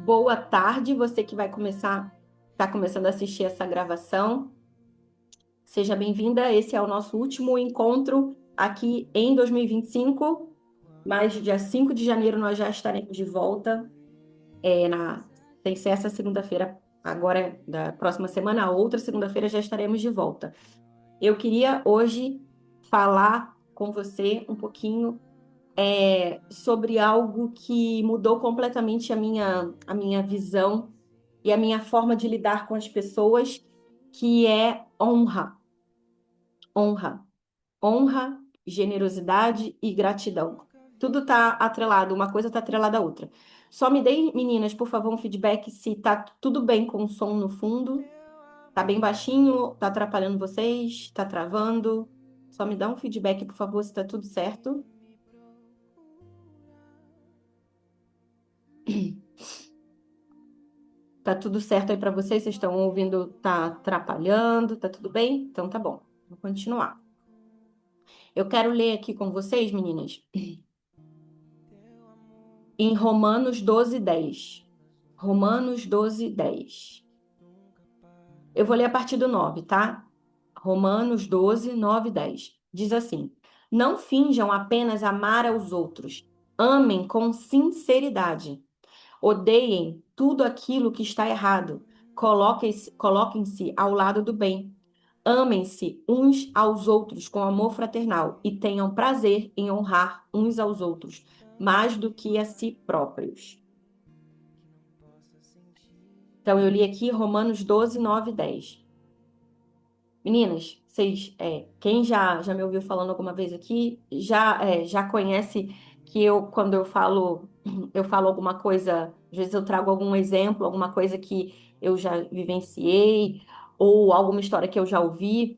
Boa tarde, você que está começando a assistir essa gravação. Seja bem-vinda. Esse é o nosso último encontro aqui em 2025, mas dia 5 de janeiro nós já estaremos de volta. Tem que ser essa segunda-feira, agora da próxima semana, a outra segunda-feira já estaremos de volta. Eu queria hoje falar com você um pouquinho sobre algo que mudou completamente a minha visão e a minha forma de lidar com as pessoas, que é honra. Honra. Honra, generosidade e gratidão. Tudo está atrelado, uma coisa está atrelada à outra. Só me deem, meninas, por favor, um feedback se tá tudo bem com o som no fundo. Tá bem baixinho? Tá atrapalhando vocês? Tá travando? Só me dá um feedback, por favor, se tá tudo certo. Tá tudo certo aí para vocês? Vocês estão ouvindo? Tá atrapalhando? Tá tudo bem? Então tá bom. Vou continuar. Eu quero ler aqui com vocês, meninas, em Romanos 12:10. Romanos 12:10. Eu vou ler a partir do 9, tá? Romanos 12, 9 e 10. Diz assim: Não finjam apenas amar aos outros. Amem com sinceridade. Odeiem tudo aquilo que está errado. Coloquem-se ao lado do bem. Amem-se uns aos outros com amor fraternal e tenham prazer em honrar uns aos outros, mais do que a si próprios. Então, eu li aqui Romanos 12, 9 e 10. Meninas, quem já me ouviu falando alguma vez aqui, já conhece que quando eu falo alguma coisa, às vezes eu trago algum exemplo, alguma coisa que eu já vivenciei, ou alguma história que eu já ouvi.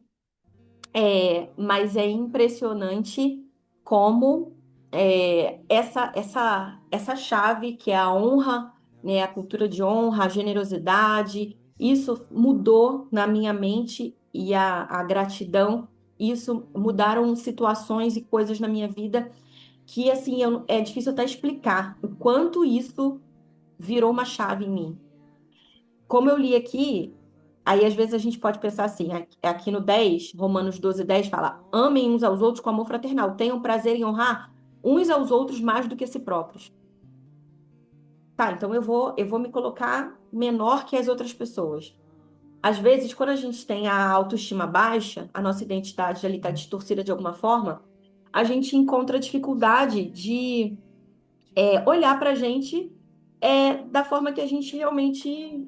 Mas é impressionante como essa chave que é a honra, né, a cultura de honra, a generosidade, isso mudou na minha mente e a gratidão, isso mudaram situações e coisas na minha vida que assim é difícil até explicar o quanto isso virou uma chave em mim. Como eu li aqui, aí às vezes a gente pode pensar assim, aqui no 10, Romanos 12:10 fala: amem uns aos outros com amor fraternal, tenham prazer em honrar uns aos outros mais do que a si próprios. Tá, então eu vou me colocar menor que as outras pessoas. Às vezes, quando a gente tem a autoestima baixa, a nossa identidade ali está distorcida de alguma forma, a gente encontra dificuldade de olhar para a gente da forma que a gente realmente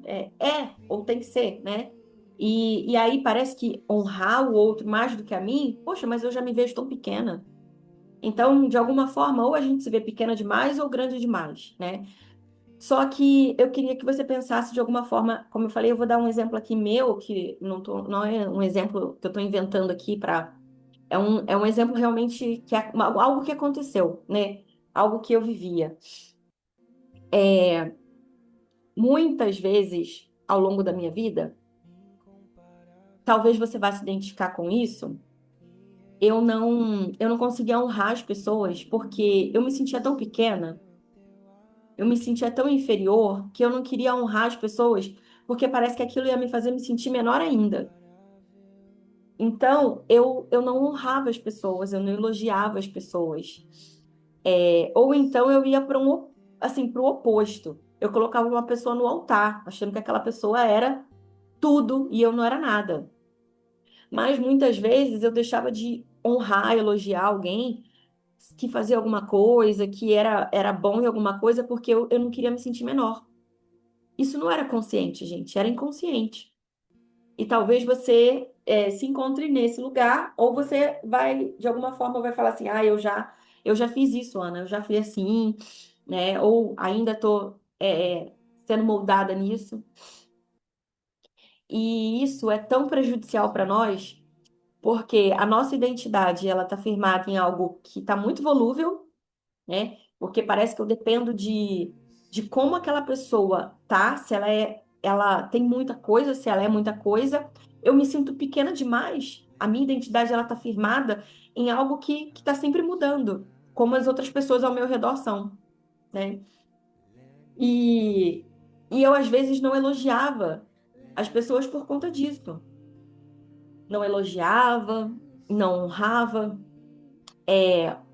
ou tem que ser, né? E aí parece que honrar o outro mais do que a mim, poxa, mas eu já me vejo tão pequena. Então, de alguma forma, ou a gente se vê pequena demais ou grande demais, né? Só que eu queria que você pensasse de alguma forma, como eu falei, eu vou dar um exemplo aqui meu, que não é um exemplo que eu estou inventando aqui para. É um exemplo realmente que é algo que aconteceu, né? Algo que eu vivia. Muitas vezes ao longo da minha vida, talvez você vá se identificar com isso. Eu não conseguia honrar as pessoas porque eu me sentia tão pequena, eu me sentia tão inferior que eu não queria honrar as pessoas porque parece que aquilo ia me fazer me sentir menor ainda. Então, eu não honrava as pessoas, eu não elogiava as pessoas. Ou então eu ia para o oposto. Eu colocava uma pessoa no altar, achando que aquela pessoa era tudo e eu não era nada. Mas muitas vezes eu deixava de honrar, elogiar alguém que fazia alguma coisa, que era bom em alguma coisa, porque eu não queria me sentir menor. Isso não era consciente, gente, era inconsciente. E talvez você se encontre nesse lugar, ou você vai, de alguma forma, vai falar assim, eu já fiz isso, Ana, eu já fui assim, né? Ou ainda estou sendo moldada nisso. E isso é tão prejudicial para nós, porque a nossa identidade ela está firmada em algo que está muito volúvel, né? Porque parece que eu dependo de como aquela pessoa tá, se ela tem muita coisa, se ela é muita coisa, eu me sinto pequena demais. A minha identidade ela está firmada em algo que está sempre mudando, como as outras pessoas ao meu redor são, né? E eu, às vezes, não elogiava as pessoas por conta disso. Não elogiava, não honrava.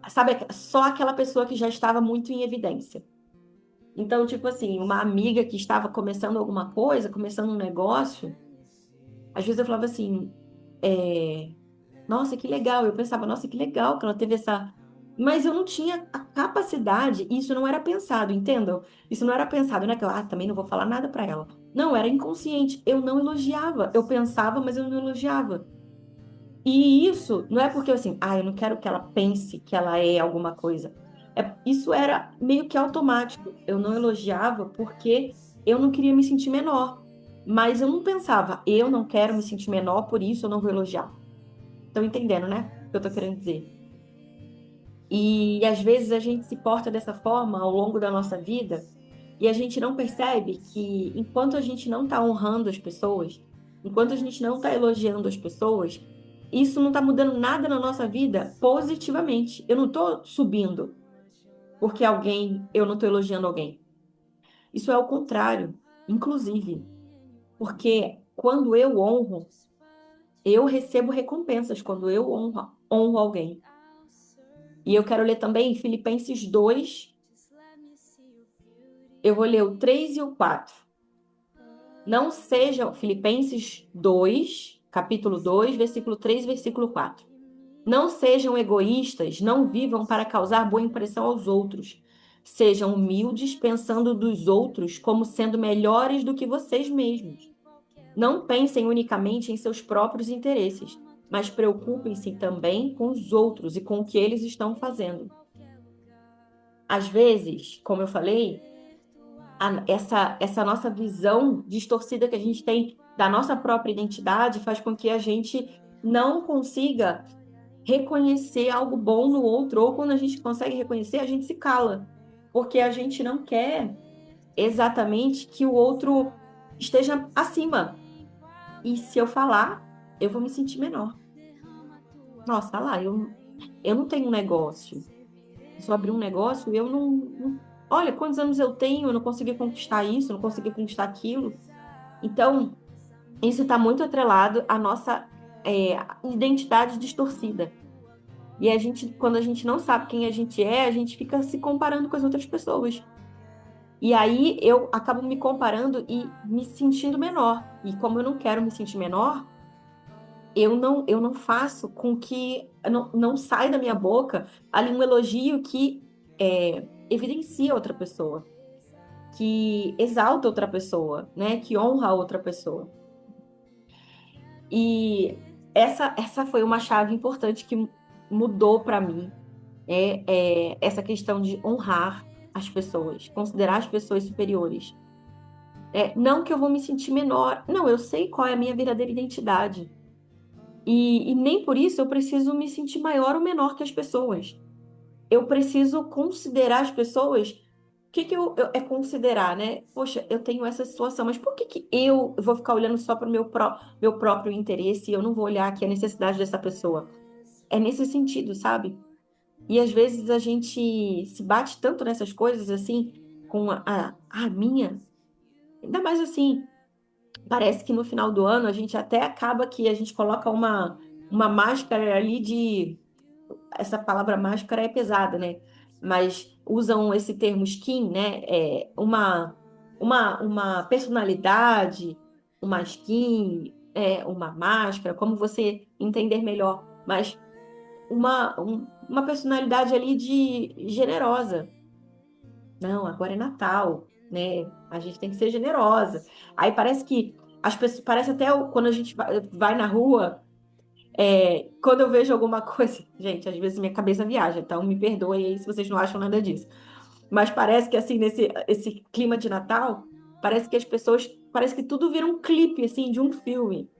Sabe, só aquela pessoa que já estava muito em evidência. Então, tipo assim, uma amiga que estava começando alguma coisa, começando um negócio, às vezes eu falava assim, nossa, que legal. Eu pensava, nossa, que legal que ela teve essa. Mas eu não tinha a capacidade, e isso não era pensado, entendam? Isso não era pensado, não é que eu, também não vou falar nada para ela. Não, era inconsciente. Eu não elogiava. Eu pensava, mas eu não elogiava. E isso não é porque assim, eu não quero que ela pense que ela é alguma coisa. Isso era meio que automático. Eu não elogiava porque eu não queria me sentir menor. Mas eu não pensava, eu não quero me sentir menor, por isso eu não vou elogiar. Estão entendendo, né? O que eu tô querendo dizer. E às vezes a gente se porta dessa forma ao longo da nossa vida e a gente não percebe que enquanto a gente não está honrando as pessoas, enquanto a gente não está elogiando as pessoas, isso não está mudando nada na nossa vida positivamente. Eu não estou subindo porque eu não estou elogiando alguém. Isso é o contrário, inclusive, porque quando eu honro, eu recebo recompensas quando eu honro alguém. E eu quero ler também Filipenses 2. Eu vou ler o 3 e o 4. Não sejam, Filipenses 2, capítulo 2, versículo 3, versículo 4. Não sejam egoístas, não vivam para causar boa impressão aos outros. Sejam humildes, pensando dos outros como sendo melhores do que vocês mesmos. Não pensem unicamente em seus próprios interesses, mas preocupem-se também com os outros e com o que eles estão fazendo. Às vezes, como eu falei, essa nossa visão distorcida que a gente tem da nossa própria identidade faz com que a gente não consiga reconhecer algo bom no outro, ou quando a gente consegue reconhecer, a gente se cala, porque a gente não quer exatamente que o outro esteja acima. E se eu falar, eu vou me sentir menor. Nossa, tá lá, eu não tenho um negócio. Se eu abrir um negócio, eu Olha, quantos anos eu tenho, eu não consegui conquistar isso, eu não consegui conquistar aquilo. Então, isso está muito atrelado à nossa identidade distorcida. E a gente, quando a gente não sabe quem a gente é, a gente fica se comparando com as outras pessoas. E aí eu acabo me comparando e me sentindo menor. E como eu não quero me sentir menor, eu não faço com que não saia da minha boca ali um elogio que evidencia outra pessoa, que exalta outra pessoa, né? Que honra a outra pessoa. E essa foi uma chave importante que mudou para mim, essa questão de honrar as pessoas, considerar as pessoas superiores. Não que eu vou me sentir menor, não, eu sei qual é a minha verdadeira identidade. E nem por isso eu preciso me sentir maior ou menor que as pessoas. Eu preciso considerar as pessoas. O que que é considerar, né? Poxa, eu tenho essa situação, mas por que que eu vou ficar olhando só para o meu próprio interesse e eu não vou olhar aqui a necessidade dessa pessoa? É nesse sentido, sabe? E às vezes a gente se bate tanto nessas coisas assim, com a minha. Ainda mais assim, parece que no final do ano a gente até acaba que a gente coloca uma máscara ali de. Essa palavra máscara é pesada, né? Mas usam esse termo skin, né? Uma personalidade, uma skin, uma máscara, como você entender melhor. Mas uma personalidade ali de generosa. Não, agora é Natal, né? A gente tem que ser generosa. Aí parece que as pessoas, parece até quando a gente vai na rua, quando eu vejo alguma coisa, gente, às vezes minha cabeça viaja, então me perdoem aí se vocês não acham nada disso. Mas parece que assim, nesse esse clima de Natal, parece que as pessoas, parece que tudo vira um clipe assim de um filme,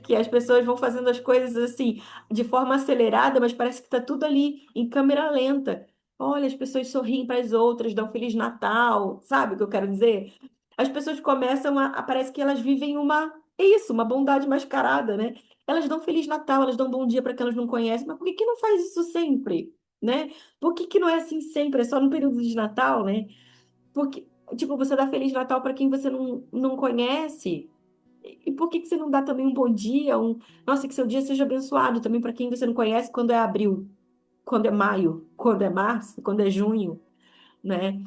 que as pessoas vão fazendo as coisas assim de forma acelerada, mas parece que está tudo ali em câmera lenta. Olha, as pessoas sorriem para as outras, dão Feliz Natal, sabe o que eu quero dizer? As pessoas começam parece que elas vivem uma bondade mascarada, né? Elas dão Feliz Natal, elas dão bom dia para quem elas não conhecem, mas por que que não faz isso sempre, né? Por que que não é assim sempre? É só no período de Natal, né? Porque Tipo, você dá Feliz Natal para quem você não conhece. E por que que você não dá também um bom dia? Nossa, que seu dia seja abençoado também para quem você não conhece quando é abril, quando é maio, quando é março, quando é junho, né?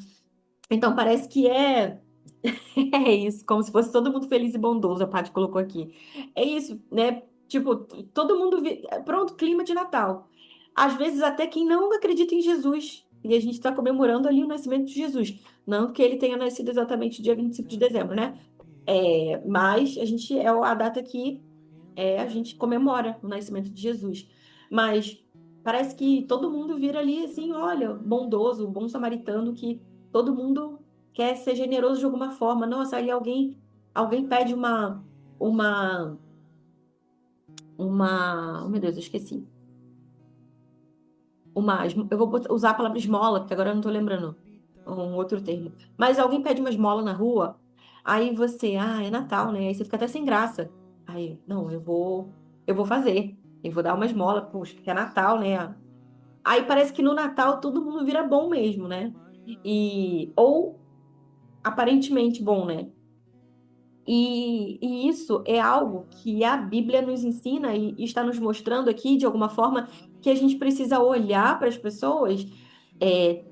Então parece que é. É isso, como se fosse todo mundo feliz e bondoso, a Paty colocou aqui. É isso, né? Tipo, todo mundo. Pronto, clima de Natal. Às vezes, até quem não acredita em Jesus. E a gente está comemorando ali o nascimento de Jesus. Não que ele tenha nascido exatamente dia 25 de dezembro, né? Mas a gente é a data que a gente comemora o nascimento de Jesus. Mas parece que todo mundo vira ali assim, olha, bondoso, bom samaritano, que todo mundo quer ser generoso de alguma forma. Nossa, aí alguém pede uma, oh meu Deus, eu esqueci. Eu vou usar a palavra esmola, porque agora eu não estou lembrando um outro termo. Mas alguém pede uma esmola na rua, aí você, é Natal, né? Aí você fica até sem graça. Aí, não, eu vou fazer. Eu vou dar uma esmola, puxa, porque é Natal, né? Aí parece que no Natal todo mundo vira bom mesmo, né? Ou aparentemente bom, né? E isso é algo que a Bíblia nos ensina e está nos mostrando aqui, de alguma forma, que a gente precisa olhar para as pessoas é,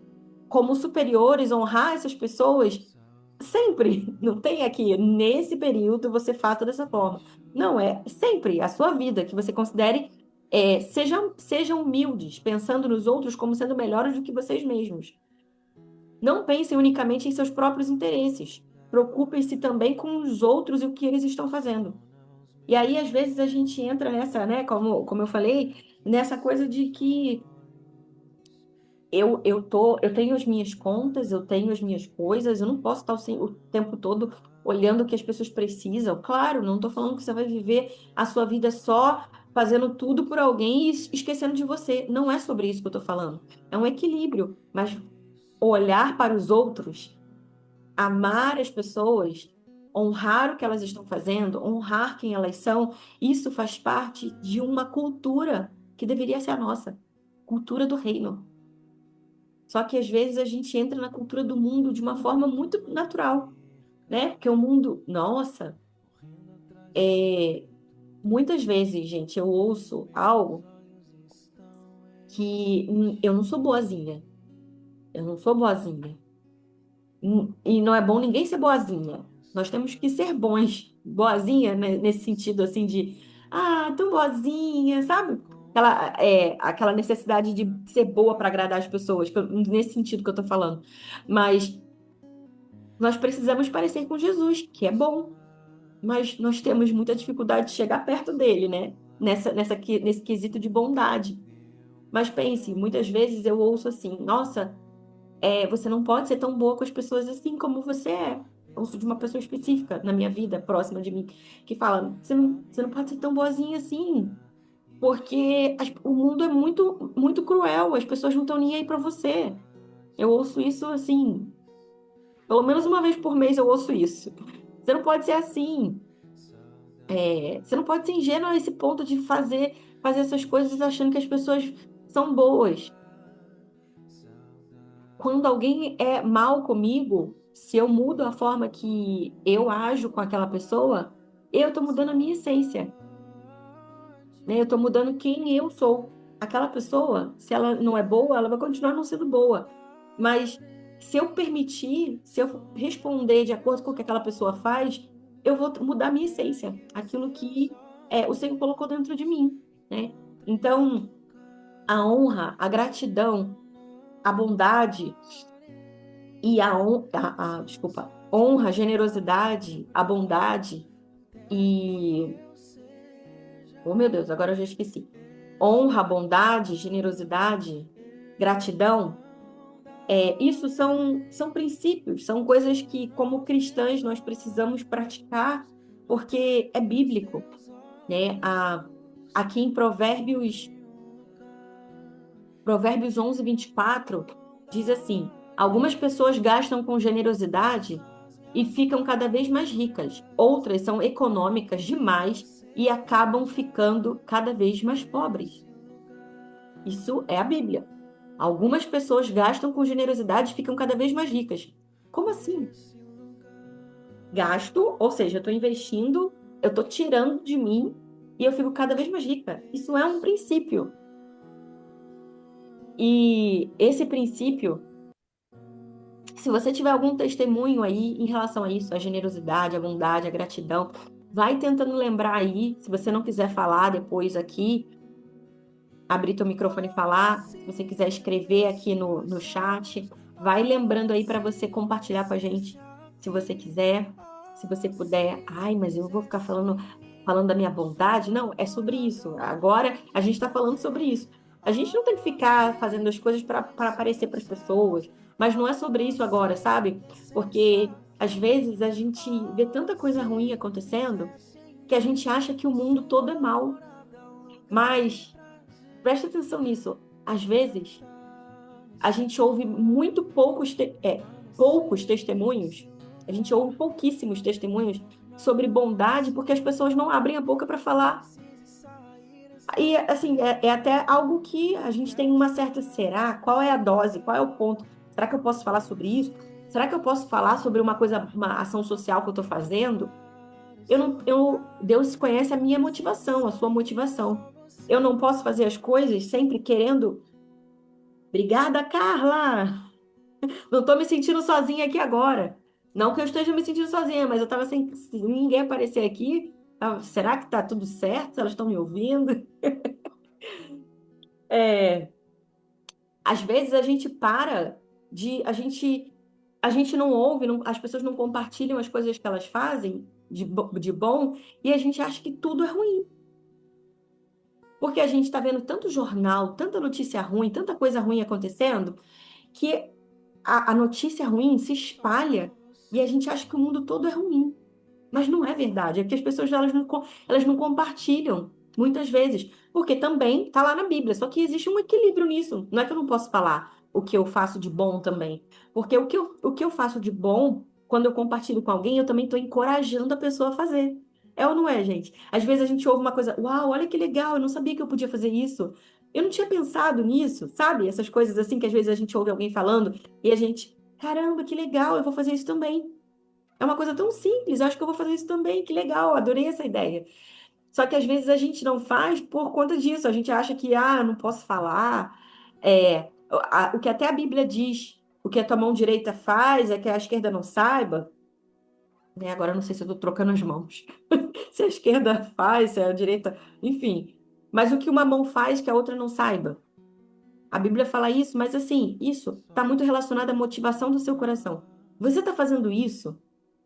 como superiores, honrar essas pessoas sempre. Não tem aqui, nesse período você faça dessa forma. Não, é sempre a sua vida, que você considere, sejam humildes, pensando nos outros como sendo melhores do que vocês mesmos. Não pensem unicamente em seus próprios interesses. Preocupem-se também com os outros e o que eles estão fazendo. E aí, às vezes, a gente entra nessa, né, como eu falei, nessa coisa de que eu tenho as minhas contas, eu tenho as minhas coisas, eu não posso estar o tempo todo olhando o que as pessoas precisam. Claro, não estou falando que você vai viver a sua vida só fazendo tudo por alguém e esquecendo de você. Não é sobre isso que eu estou falando. É um equilíbrio, mas olhar para os outros, amar as pessoas, honrar o que elas estão fazendo, honrar quem elas são, isso faz parte de uma cultura que deveria ser a nossa, cultura do reino. Só que às vezes a gente entra na cultura do mundo de uma forma muito natural, né? Porque o mundo, nossa, é... muitas vezes, gente, eu ouço algo que eu não sou boazinha, eu não sou boazinha. E não é bom ninguém ser boazinha. Nós temos que ser bons. Boazinha, né, nesse sentido assim de, tão boazinha, sabe? Aquela necessidade de ser boa para agradar as pessoas, nesse sentido que eu tô falando. Mas nós precisamos parecer com Jesus, que é bom, mas nós temos muita dificuldade de chegar perto dele, né? Nesse quesito de bondade. Mas pense, muitas vezes eu ouço assim, nossa, você não pode ser tão boa com as pessoas assim como você é. Eu ouço de uma pessoa específica na minha vida, próxima de mim, que fala, você não pode ser tão boazinha assim, porque o mundo é muito, muito cruel, as pessoas não estão nem aí para você. Eu ouço isso assim, pelo menos uma vez por mês eu ouço isso. Você não pode ser assim. Você não pode ser ingênuo a esse ponto de fazer essas coisas achando que as pessoas são boas. Quando alguém é mal comigo, se eu mudo a forma que eu ajo com aquela pessoa, eu estou mudando a minha essência, né? Eu estou mudando quem eu sou. Aquela pessoa, se ela não é boa, ela vai continuar não sendo boa. Mas se eu permitir, se eu responder de acordo com o que aquela pessoa faz, eu vou mudar a minha essência, aquilo que o Senhor colocou dentro de mim, né? Então, a honra, a gratidão, a bondade e desculpa, honra, generosidade, a bondade e, oh meu Deus, agora eu já esqueci. Honra, bondade, generosidade, gratidão, isso são princípios, são coisas que, como cristãs, nós precisamos praticar, porque é bíblico, né? Aqui em Provérbios 11:24 diz assim: algumas pessoas gastam com generosidade e ficam cada vez mais ricas, outras são econômicas demais e acabam ficando cada vez mais pobres. Isso é a Bíblia. Algumas pessoas gastam com generosidade e ficam cada vez mais ricas. Como assim? Gasto, ou seja, eu estou investindo, eu estou tirando de mim e eu fico cada vez mais rica. Isso é um princípio. E esse princípio, se você tiver algum testemunho aí em relação a isso, a generosidade, a bondade, a gratidão, vai tentando lembrar aí, se você não quiser falar depois aqui, abrir teu microfone e falar, se você quiser escrever aqui no chat, vai lembrando aí para você compartilhar com a gente, se você quiser, se você puder. Ai, mas eu vou ficar falando da minha bondade? Não, é sobre isso. Agora a gente está falando sobre isso. A gente não tem que ficar fazendo as coisas para aparecer para as pessoas, mas não é sobre isso agora, sabe? Porque às vezes a gente vê tanta coisa ruim acontecendo que a gente acha que o mundo todo é mal. Mas presta atenção nisso. Às vezes, a gente ouve muito poucos testemunhos, a gente ouve pouquíssimos testemunhos sobre bondade, porque as pessoas não abrem a boca para falar. E, assim, é até algo que a gente tem uma certa. Será? Qual é a dose? Qual é o ponto? Será que eu posso falar sobre isso? Será que eu posso falar sobre uma coisa, uma ação social que eu estou fazendo? Eu não, Deus conhece a minha motivação, a sua motivação. Eu não posso fazer as coisas sempre querendo. Obrigada, Carla! Não estou me sentindo sozinha aqui agora. Não que eu esteja me sentindo sozinha, mas eu estava sem ninguém aparecer aqui. Será que está tudo certo? Elas estão me ouvindo? É, às vezes a gente para de. A gente não ouve, as pessoas não compartilham as coisas que elas fazem de bom e a gente acha que tudo é ruim. Porque a gente está vendo tanto jornal, tanta notícia ruim, tanta coisa ruim acontecendo, que a notícia ruim se espalha e a gente acha que o mundo todo é ruim. Mas não é verdade, é porque as pessoas elas não compartilham, muitas vezes. Porque também está lá na Bíblia, só que existe um equilíbrio nisso. Não é que eu não posso falar o que eu faço de bom também. Porque o que eu faço de bom, quando eu compartilho com alguém, eu também estou encorajando a pessoa a fazer. É ou não é, gente? Às vezes a gente ouve uma coisa, uau, olha que legal, eu não sabia que eu podia fazer isso. Eu não tinha pensado nisso, sabe? Essas coisas assim que às vezes a gente ouve alguém falando e a gente, caramba, que legal, eu vou fazer isso também. É uma coisa tão simples, eu acho que eu vou fazer isso também, que legal, adorei essa ideia. Só que às vezes a gente não faz por conta disso, a gente acha que, eu não posso falar. O que até a Bíblia diz, o que a tua mão direita faz é que a esquerda não saiba, né? Agora eu não sei se eu estou trocando as mãos. Se a esquerda faz, se a direita, enfim. Mas o que uma mão faz que a outra não saiba. A Bíblia fala isso, mas assim, isso está muito relacionado à motivação do seu coração. Você está fazendo isso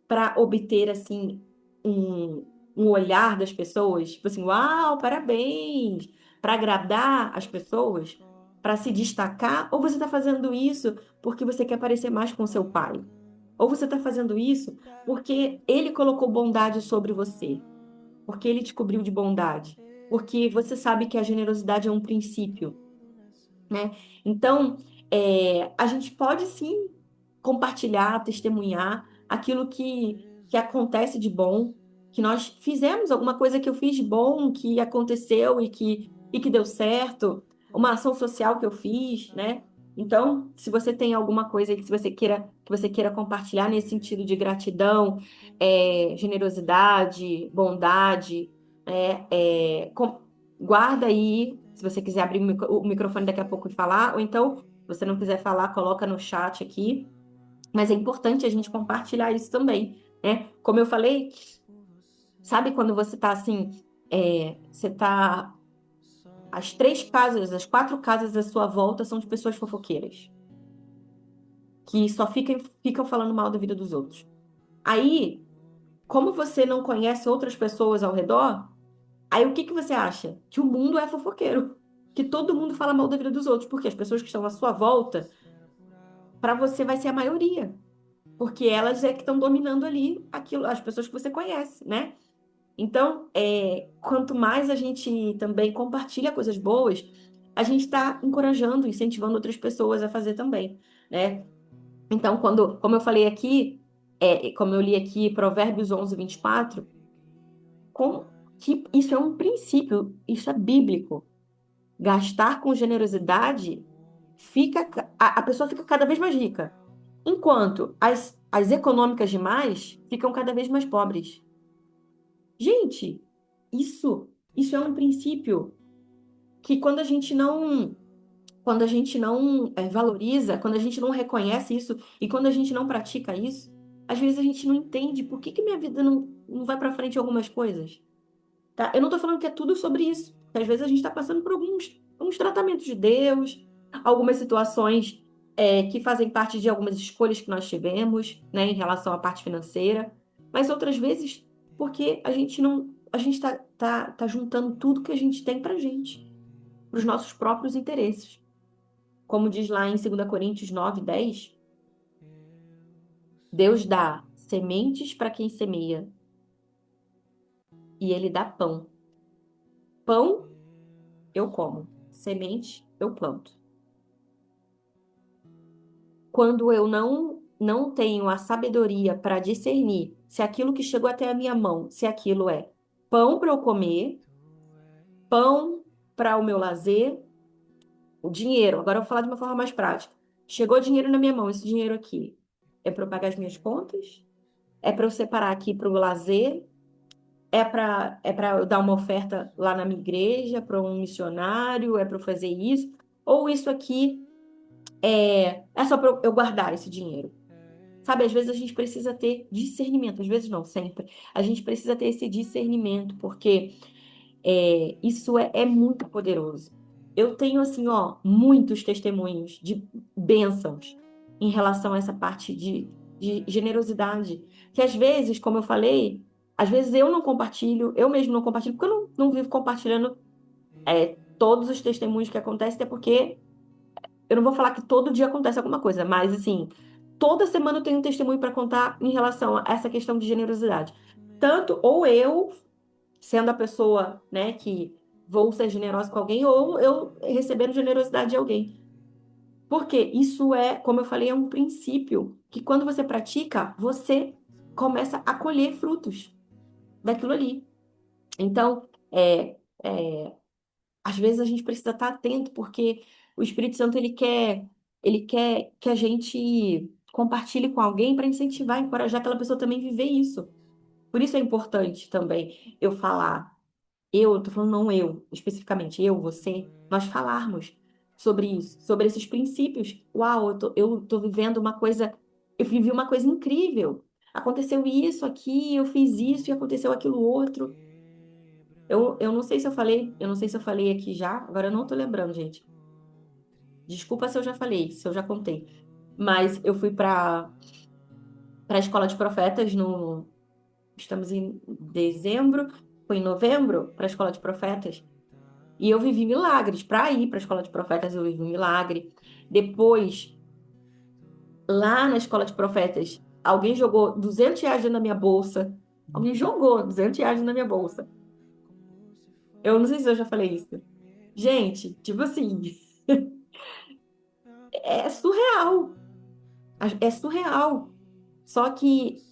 para obter assim um olhar das pessoas, tipo assim, uau, parabéns, para agradar as pessoas, para se destacar, ou você está fazendo isso porque você quer parecer mais com seu pai? Ou você está fazendo isso porque ele colocou bondade sobre você, porque ele te cobriu de bondade, porque você sabe que a generosidade é um princípio, né? Então, a gente pode sim compartilhar, testemunhar aquilo que acontece de bom, que nós fizemos alguma coisa que eu fiz de bom, que aconteceu e que deu certo, uma ação social que eu fiz, né? Então, se você tem alguma coisa aí que você queira compartilhar nesse sentido de gratidão, generosidade, bondade, guarda aí, se você quiser abrir o microfone daqui a pouco e falar, ou então, se você não quiser falar, coloca no chat aqui. Mas é importante a gente compartilhar isso também, né? Como eu falei, sabe quando você tá assim, você tá. As três casas, as quatro casas à sua volta são de pessoas fofoqueiras, que só ficam falando mal da vida dos outros. Aí, como você não conhece outras pessoas ao redor, aí o que que você acha? Que o mundo é fofoqueiro. Que todo mundo fala mal da vida dos outros, porque as pessoas que estão à sua volta, para você vai ser a maioria. Porque elas é que estão dominando ali aquilo, as pessoas que você conhece, né? Então, quanto mais a gente também compartilha coisas boas, a gente está encorajando, incentivando outras pessoas a fazer também, né? Então, como eu falei aqui, como eu li aqui Provérbios 11:24, que isso é um princípio, isso é bíblico. Gastar com generosidade a pessoa fica cada vez mais rica. enquanto as econômicas demais ficam cada vez mais pobres. Gente, isso é um princípio que quando a gente não valoriza, quando a gente não reconhece isso e quando a gente não pratica isso, às vezes a gente não entende por que que minha vida não vai para frente em algumas coisas, tá? Eu não tô falando que é tudo sobre isso, porque às vezes a gente está passando por alguns tratamentos de Deus, algumas situações que fazem parte de algumas escolhas que nós tivemos, né, em relação à parte financeira, mas outras vezes porque a gente tá juntando tudo que a gente tem pra gente, para os nossos próprios interesses. Como diz lá em 2 Coríntios 9:10, Deus dá sementes para quem semeia e ele dá pão. Pão eu como, semente eu planto. Quando eu não tenho a sabedoria para discernir se aquilo que chegou até a minha mão, se aquilo é pão para eu comer, pão para o meu lazer, o dinheiro. Agora eu vou falar de uma forma mais prática. Chegou dinheiro na minha mão, esse dinheiro aqui é para eu pagar as minhas contas? É para eu separar aqui para o lazer? É para eu dar uma oferta lá na minha igreja, para um missionário? É para eu fazer isso? Ou isso aqui é só para eu guardar esse dinheiro? Sabe, às vezes a gente precisa ter discernimento, às vezes não, sempre. A gente precisa ter esse discernimento, porque isso é muito poderoso. Eu tenho, assim, ó, muitos testemunhos de bênçãos em relação a essa parte de generosidade. Que às vezes, como eu falei, às vezes eu não compartilho, eu mesmo não compartilho, porque eu não vivo compartilhando todos os testemunhos que acontecem, até porque eu não vou falar que todo dia acontece alguma coisa, mas assim, toda semana eu tenho um testemunho para contar em relação a essa questão de generosidade. Tanto ou eu sendo a pessoa, né, que vou ser generosa com alguém, ou eu recebendo generosidade de alguém. Porque isso como eu falei, é um princípio que quando você pratica, você começa a colher frutos daquilo ali. Então, às vezes a gente precisa estar atento, porque o Espírito Santo ele quer que a gente compartilhe com alguém para incentivar, encorajar aquela pessoa também a viver isso. Por isso é importante também eu falar. Eu tô falando não eu, especificamente, eu, você, nós falarmos sobre isso, sobre esses princípios. Uau, eu tô vivendo uma coisa, eu vivi uma coisa incrível. Aconteceu isso aqui, eu fiz isso e aconteceu aquilo outro. Eu não sei se eu falei, eu não sei se eu falei aqui já, agora eu não tô lembrando, gente. Desculpa se eu já falei, se eu já contei. Mas eu fui para a escola de profetas no, estamos em dezembro, foi em novembro, para a escola de profetas. E eu vivi milagres. Para ir para a escola de profetas, eu vivi um milagre. Depois, lá na escola de profetas, alguém jogou R$ 200 na minha bolsa. Alguém jogou R$ 200 na minha bolsa. Eu não sei se eu já falei isso. Gente, tipo assim, é surreal. É surreal. Só que,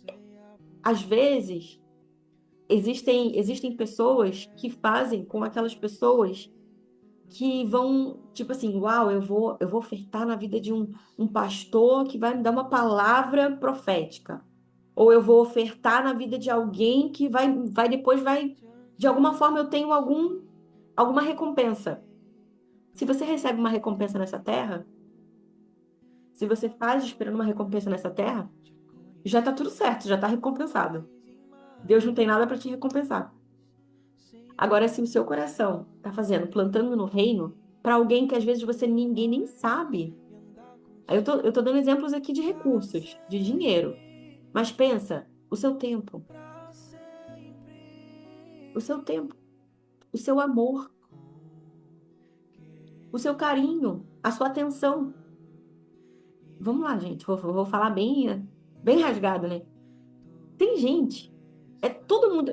às vezes, existem pessoas que fazem com aquelas pessoas que vão, tipo assim, uau, eu vou ofertar na vida de um pastor que vai me dar uma palavra profética. Ou eu vou ofertar na vida de alguém que vai, de alguma forma eu tenho alguma recompensa. Se você recebe uma recompensa nessa terra, se você faz esperando uma recompensa nessa terra, já tá tudo certo, já tá recompensado. Deus não tem nada para te recompensar. Agora, se o seu coração tá fazendo, plantando no reino, para alguém que às vezes ninguém nem sabe. Aí eu tô dando exemplos aqui de recursos, de dinheiro. Mas pensa, o seu tempo, o seu amor, o seu carinho, a sua atenção. Vamos lá, gente, vou falar bem rasgado, né? Tem gente, todo mundo,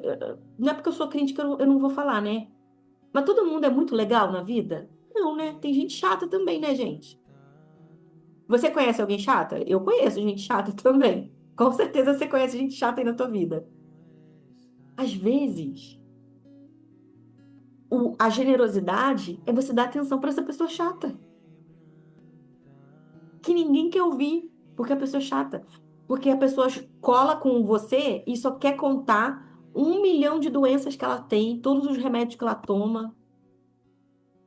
não é porque eu sou crente que eu não vou falar, né? Mas todo mundo é muito legal na vida? Não, né? Tem gente chata também, né, gente? Você conhece alguém chata? Eu conheço gente chata também. Com certeza você conhece gente chata aí na tua vida. Às vezes, a generosidade é você dar atenção para essa pessoa chata, que ninguém quer ouvir, Porque a pessoa é chata. Porque a pessoa cola com você e só quer contar 1 milhão de doenças que ela tem, todos os remédios que ela toma,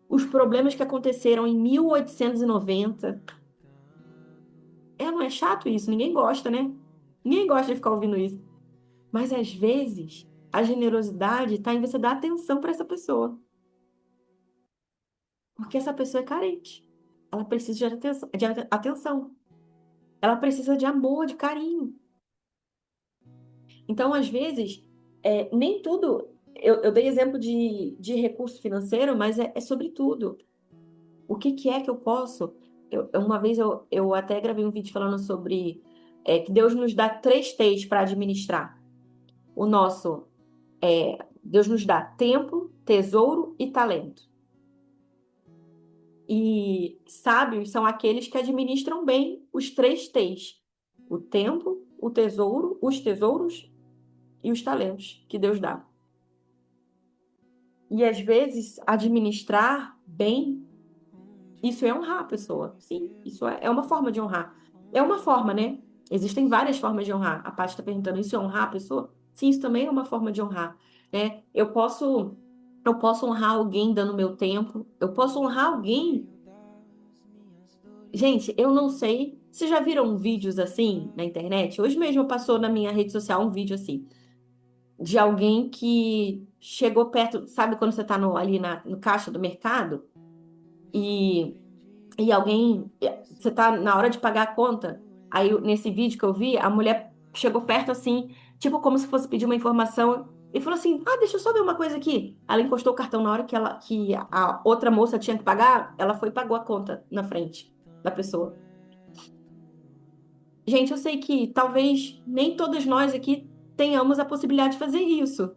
os problemas que aconteceram em 1890. Não é chato isso? Ninguém gosta, né? Ninguém gosta de ficar ouvindo isso. Mas às vezes, a generosidade está em você dar atenção para essa pessoa. Porque essa pessoa é carente. Ela precisa de atenção, atenção. Ela precisa de amor, de carinho. Então, às vezes, nem tudo. Eu dei exemplo de recurso financeiro, mas é sobre tudo. O que, que é que eu posso? Uma vez eu até gravei um vídeo falando sobre que Deus nos dá 3 T's para administrar. O nosso, Deus nos dá tempo, tesouro e talento. E sábios são aqueles que administram bem os 3 T's: o tempo, o tesouro, os tesouros e os talentos que Deus dá. E às vezes, administrar bem, isso é honrar a pessoa. Sim, isso é uma forma de honrar. É uma forma, né? Existem várias formas de honrar. A Paty está perguntando, isso é honrar a pessoa? Sim, isso também é uma forma de honrar, né? Eu posso honrar alguém dando meu tempo. Eu posso honrar alguém. Gente, eu não sei. Vocês já viram vídeos assim na internet? Hoje mesmo passou na minha rede social um vídeo assim, de alguém que chegou perto, sabe quando você está ali no caixa do mercado e, e alguém, você está na hora de pagar a conta, aí nesse vídeo que eu vi, a mulher chegou perto assim, tipo como se fosse pedir uma informação e falou assim, deixa eu só ver uma coisa aqui. Ela encostou o cartão na hora que a outra moça tinha que pagar, ela foi e pagou a conta na frente da pessoa. Gente, eu sei que talvez nem todas nós aqui tenhamos a possibilidade de fazer isso.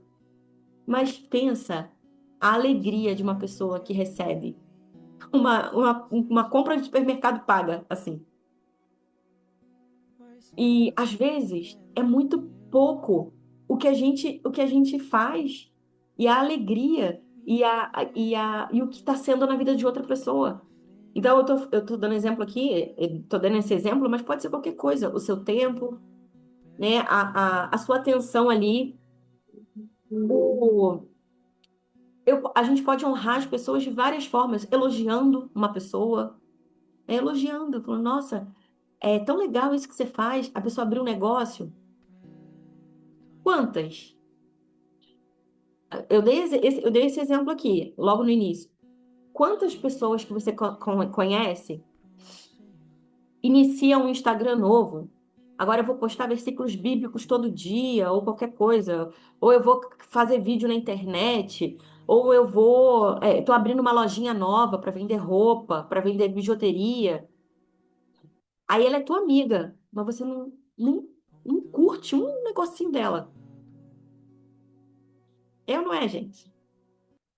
Mas pensa a alegria de uma pessoa que recebe uma compra de supermercado paga, assim. E às vezes é muito pouco o que a gente faz e a alegria e o que está sendo na vida de outra pessoa. Então, eu tô dando exemplo aqui, tô dando esse exemplo, mas pode ser qualquer coisa. O seu tempo, né? A sua atenção ali. A gente pode honrar as pessoas de várias formas, elogiando uma pessoa, elogiando, falando, nossa, é tão legal isso que você faz. A pessoa abriu um negócio. Quantas? Eu dei esse exemplo aqui, logo no início. Quantas pessoas que você conhece iniciam um Instagram novo? Agora eu vou postar versículos bíblicos todo dia, ou qualquer coisa. Ou eu vou fazer vídeo na internet, ou tô abrindo uma lojinha nova para vender roupa, para vender bijuteria. Aí ela é tua amiga, mas você não curte um negocinho dela. Eu não é, gente.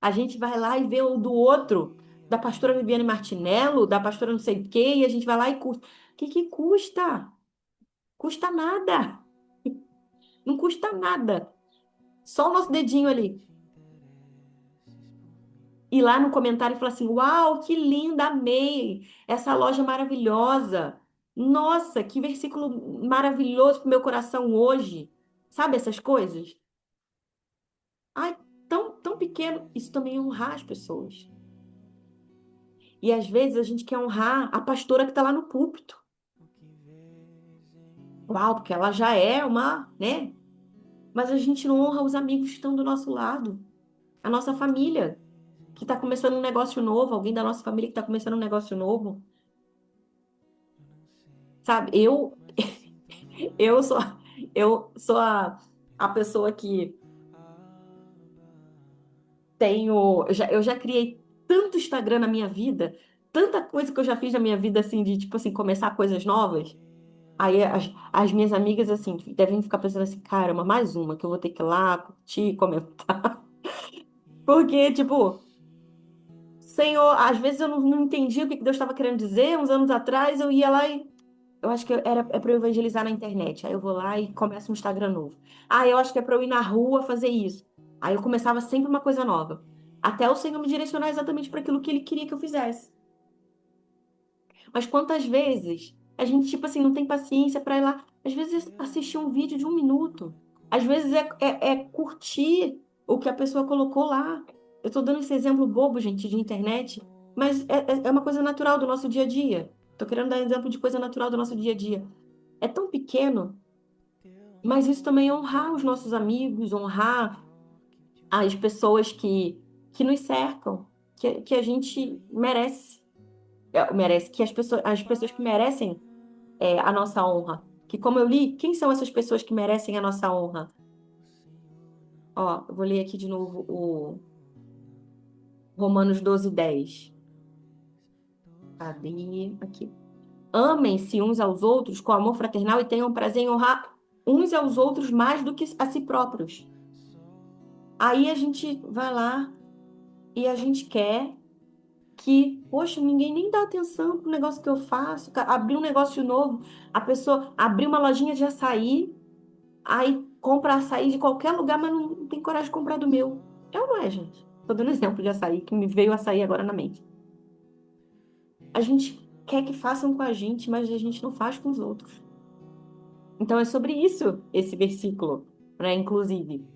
A gente vai lá e vê o do outro, da pastora Viviane Martinello, da pastora não sei o quê, e a gente vai lá e curte. O que que custa? Custa nada. Não custa nada. Só o nosso dedinho ali. Ir lá no comentário e falar assim: Uau, que linda, amei. Essa loja maravilhosa. Nossa, que versículo maravilhoso para o meu coração hoje. Sabe essas coisas? Ai, tão, tão pequeno. Isso também é honrar as pessoas. E às vezes a gente quer honrar a pastora que está lá no púlpito. Uau, porque ela já é uma, né? Mas a gente não honra os amigos que estão do nosso lado. A nossa família, que está começando um negócio novo, alguém da nossa família que está começando um negócio novo. Sabe, eu sou, eu sou a pessoa que eu já criei tanto Instagram na minha vida, tanta coisa que eu já fiz na minha vida, assim, de, tipo assim, começar coisas novas. Aí as minhas amigas, assim, devem ficar pensando assim, caramba, mais uma que eu vou ter que ir lá, curtir, comentar. Porque, tipo, Senhor, às vezes eu não entendia o que que Deus estava querendo dizer. Uns anos atrás eu ia lá e eu acho que é para eu evangelizar na internet. Aí eu vou lá e começo um Instagram novo. Eu acho que é para eu ir na rua fazer isso. Aí eu começava sempre uma coisa nova. Até o Senhor me direcionar exatamente para aquilo que Ele queria que eu fizesse. Mas quantas vezes A gente, tipo assim, não tem paciência para ir lá. Às vezes, assistir um vídeo de 1 minuto. Às vezes, é curtir o que a pessoa colocou lá. Eu tô dando esse exemplo bobo, gente, de internet, mas é uma coisa natural do nosso dia a dia. Tô querendo dar exemplo de coisa natural do nosso dia a dia. É tão pequeno, mas isso também é honrar os nossos amigos, honrar as pessoas que nos cercam, que a gente merece. Merece, que as pessoas que merecem a nossa honra. Que, como eu li, quem são essas pessoas que merecem a nossa honra? Ó, eu vou ler aqui de novo o Romanos 12:10. Cadê? Aqui. Amem-se uns aos outros com amor fraternal e tenham prazer em honrar uns aos outros mais do que a si próprios. Aí a gente vai lá e a gente quer que, poxa, ninguém nem dá atenção pro negócio que eu faço, abrir um negócio novo, a pessoa abrir uma lojinha de açaí. Aí compra açaí de qualquer lugar, mas não tem coragem de comprar do meu. Eu não é, gente. Tô dando exemplo de açaí, que me veio açaí agora na mente. A gente quer que façam com a gente, mas a gente não faz com os outros. Então é sobre isso esse versículo, né? Inclusive,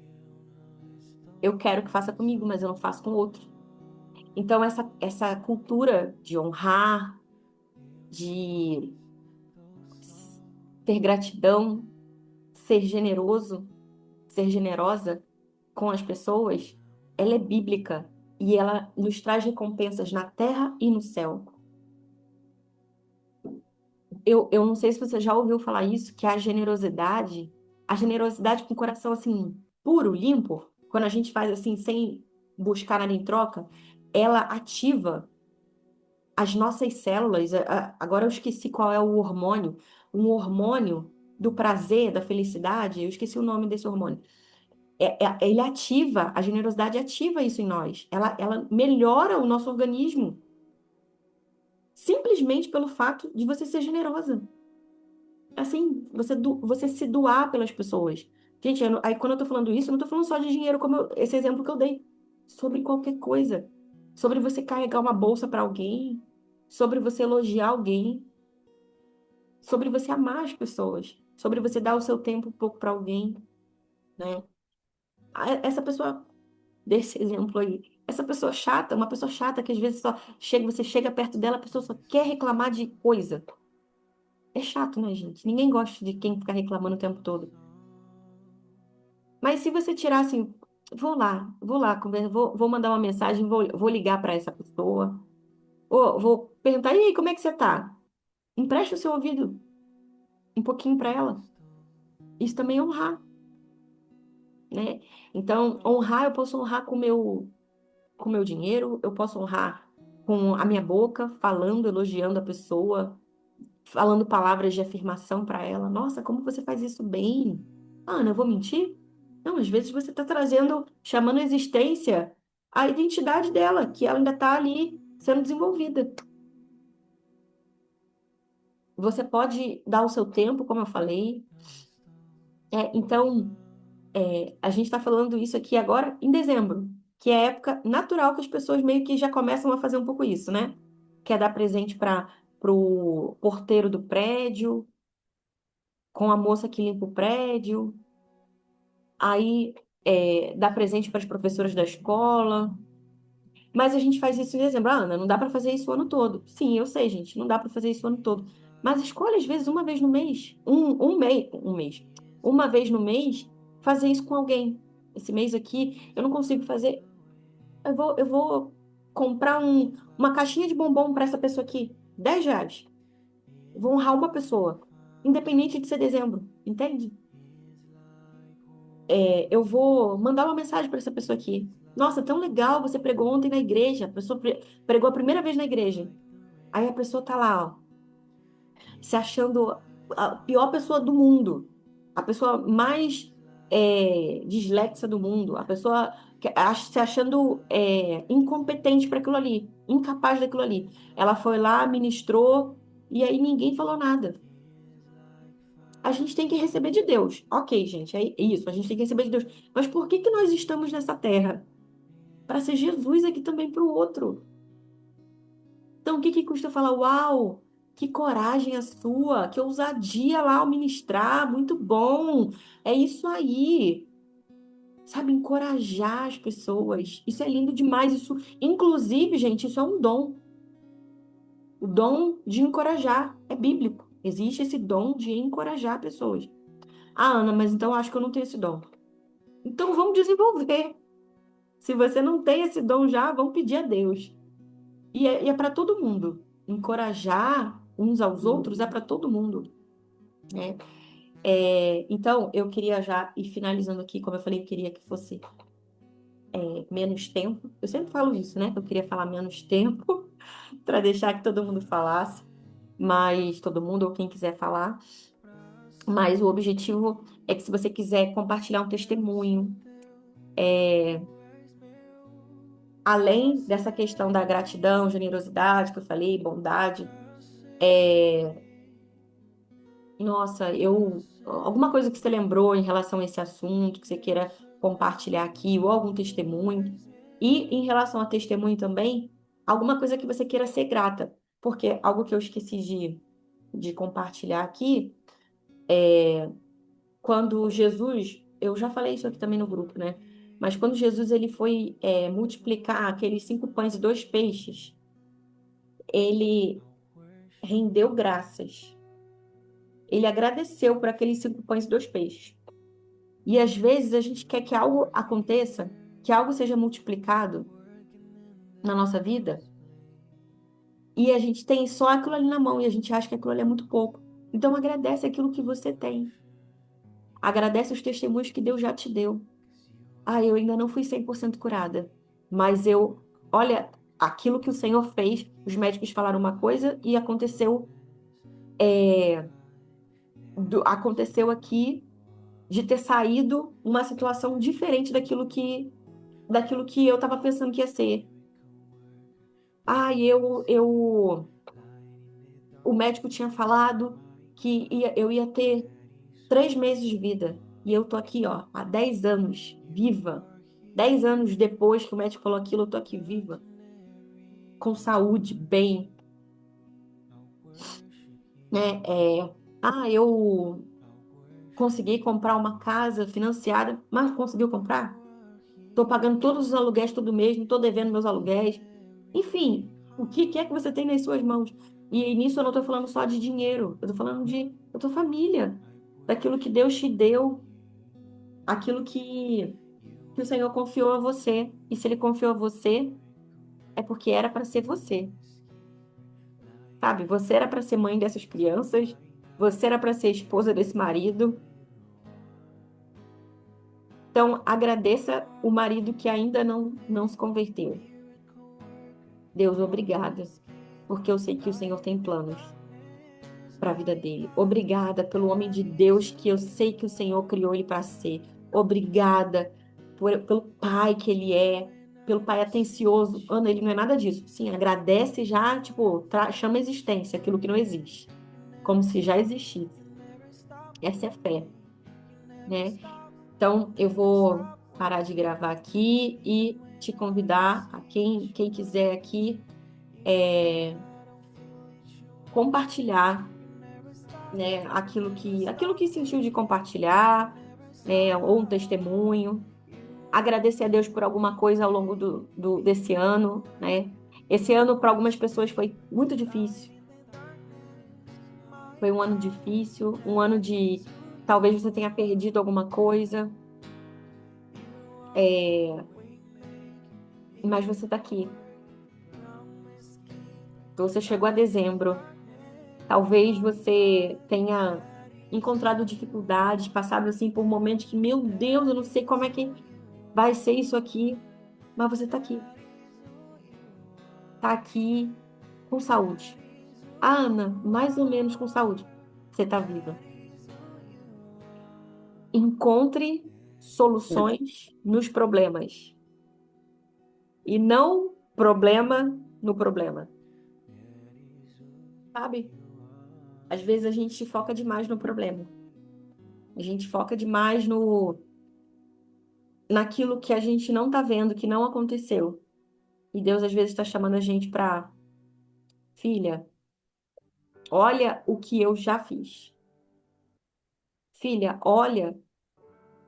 eu quero que faça comigo, mas eu não faço com o outro. Então essa cultura de honrar, de ter gratidão, ser generoso, ser generosa com as pessoas, ela é bíblica e ela nos traz recompensas na terra e no céu. Eu não sei se você já ouviu falar isso, que a generosidade com o coração assim, puro, limpo, quando a gente faz assim, sem buscar nada em troca, ela ativa as nossas células. Agora eu esqueci qual é o hormônio, um hormônio do prazer, da felicidade, eu esqueci o nome desse hormônio. Ele ativa, a generosidade ativa isso em nós. Ela melhora o nosso organismo, simplesmente pelo fato de você ser generosa. Assim, você se doar pelas pessoas. Gente, aí quando eu tô falando isso, eu não tô falando só de dinheiro, como esse exemplo que eu dei. Sobre qualquer coisa. Sobre você carregar uma bolsa para alguém, sobre você elogiar alguém, sobre você amar as pessoas, sobre você dar o seu tempo um pouco para alguém, né? Essa pessoa desse exemplo aí. Essa pessoa chata, uma pessoa chata que às vezes só chega, você chega perto dela, a pessoa só quer reclamar de coisa. É chato, né, gente? Ninguém gosta de quem fica reclamando o tempo todo. Mas se você tirar assim, vou lá, vou mandar uma mensagem, vou ligar para essa pessoa, ou vou perguntar, e aí, como é que você tá? Empresta o seu ouvido um pouquinho para ela. Isso também é honrar, né? Então, honrar, eu posso honrar com o meu dinheiro, eu posso honrar com a minha boca, falando, elogiando a pessoa, falando palavras de afirmação para ela. Nossa, como você faz isso bem? Ana, eu vou mentir? Não, às vezes você está trazendo, chamando à existência a identidade dela, que ela ainda está ali sendo desenvolvida. Você pode dar o seu tempo, como eu falei. Então, a gente está falando isso aqui agora em dezembro, que é a época natural que as pessoas meio que já começam a fazer um pouco isso, né? Que é dar presente para o porteiro do prédio, com a moça que limpa o prédio, aí dá presente para as professoras da escola. Mas a gente faz isso em dezembro. Ah, Ana, não dá para fazer isso o ano todo. Sim, eu sei, gente, não dá para fazer isso o ano todo. Mas escolhe, às vezes, uma vez no mês, um mês, uma vez no mês, fazer isso com alguém. Esse mês aqui, eu não consigo fazer. Eu vou comprar uma caixinha de bombom para essa pessoa aqui, R$ 10. Vou honrar uma pessoa, independente de ser dezembro, entende? Eu vou mandar uma mensagem para essa pessoa aqui. Nossa, tão legal, você pregou ontem na igreja. A pessoa pregou a primeira vez na igreja. Aí a pessoa tá lá, ó, se achando a pior pessoa do mundo, a pessoa mais dislexa do mundo, a pessoa se achando incompetente para aquilo ali, incapaz daquilo ali. Ela foi lá, ministrou, e aí ninguém falou nada. A gente tem que receber de Deus. Ok, gente, é isso, a gente tem que receber de Deus. Mas por que que nós estamos nessa terra? Para ser Jesus aqui também para o outro. Então, o que que custa falar, uau? Que coragem a sua, que ousadia lá ao ministrar, muito bom. É isso aí. Sabe, encorajar as pessoas. Isso é lindo demais. Isso, inclusive, gente, isso é um dom. O dom de encorajar é bíblico. Existe esse dom de encorajar pessoas. Ah, Ana, mas então eu acho que eu não tenho esse dom. Então vamos desenvolver. Se você não tem esse dom já, vamos pedir a Deus. E é para todo mundo. Encorajar uns aos outros é para todo mundo, né? Então, eu queria já ir finalizando aqui, como eu falei, eu queria que fosse menos tempo. Eu sempre falo isso, né? Eu queria falar menos tempo para deixar que todo mundo falasse, mas todo mundo ou quem quiser falar. Mas o objetivo é que se você quiser compartilhar um testemunho, além dessa questão da gratidão, generosidade que eu falei, bondade, nossa, alguma coisa que você lembrou em relação a esse assunto, que você queira compartilhar aqui, ou algum testemunho. E em relação a testemunho também, alguma coisa que você queira ser grata. Porque algo que eu esqueci de compartilhar aqui, quando Jesus, eu já falei isso aqui também no grupo, né? Mas quando Jesus ele foi multiplicar aqueles 5 pães e 2 peixes, ele rendeu graças. Ele agradeceu por aqueles 5 pães e 2 peixes. E às vezes a gente quer que algo aconteça, que algo seja multiplicado na nossa vida, e a gente tem só aquilo ali na mão e a gente acha que aquilo ali é muito pouco. Então agradece aquilo que você tem. Agradece os testemunhos que Deus já te deu. Ah, eu ainda não fui 100% curada, mas olha, aquilo que o Senhor fez, os médicos falaram uma coisa e aconteceu aqui de ter saído uma situação diferente daquilo que eu estava pensando que ia ser. Ah, o médico tinha falado que eu ia ter 3 meses de vida. E eu tô aqui, ó, há 10 anos, viva. 10 anos depois que o médico falou aquilo, eu tô aqui viva, com saúde, bem, né? Eu consegui comprar uma casa financiada, mas conseguiu comprar? Tô pagando todos os aluguéis todo mês, não tô devendo meus aluguéis. Enfim, o que é que você tem nas suas mãos? E nisso eu não estou falando só de dinheiro, eu estou falando da tua família, daquilo que Deus te deu, aquilo que o Senhor confiou a você. E se Ele confiou a você, é porque era para ser você, sabe? Você era para ser mãe dessas crianças, você era para ser esposa desse marido. Então, agradeça o marido que ainda não se converteu. Deus, obrigada, porque eu sei que o Senhor tem planos para a vida dele. Obrigada pelo homem de Deus que eu sei que o Senhor criou ele para ser. Obrigada pelo pai que ele é, pelo pai atencioso. Ana, ele não é nada disso. Sim, agradece e já, tipo, chama a existência aquilo que não existe, como se já existisse. Essa é fé, né? Então, eu vou parar de gravar aqui e te convidar a quem quiser aqui compartilhar, né, aquilo que sentiu de compartilhar, né, ou um testemunho, agradecer a Deus por alguma coisa ao longo desse ano, né? Esse ano para algumas pessoas foi muito difícil, foi um ano difícil, um ano de talvez você tenha perdido alguma coisa, é, mas você está aqui. Você chegou a dezembro, talvez você tenha encontrado dificuldades, passado assim por momentos que, meu Deus, eu não sei como é que vai ser isso aqui, mas você tá aqui com saúde. Ah, Ana, mais ou menos com saúde. Você tá viva. Encontre soluções nos problemas e não problema no problema, sabe? Às vezes a gente foca demais no problema. A gente foca demais no naquilo que a gente não tá vendo, que não aconteceu. E Deus às vezes está chamando a gente para, filha, Olha o que eu já fiz. Filha, olha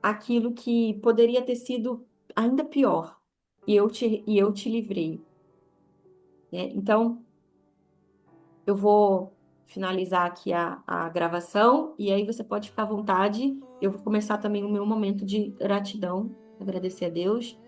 aquilo que poderia ter sido ainda pior. E eu te livrei, né? Então, eu vou finalizar aqui a gravação e aí você pode ficar à vontade. Eu vou começar também o meu momento de gratidão, agradecer a Deus.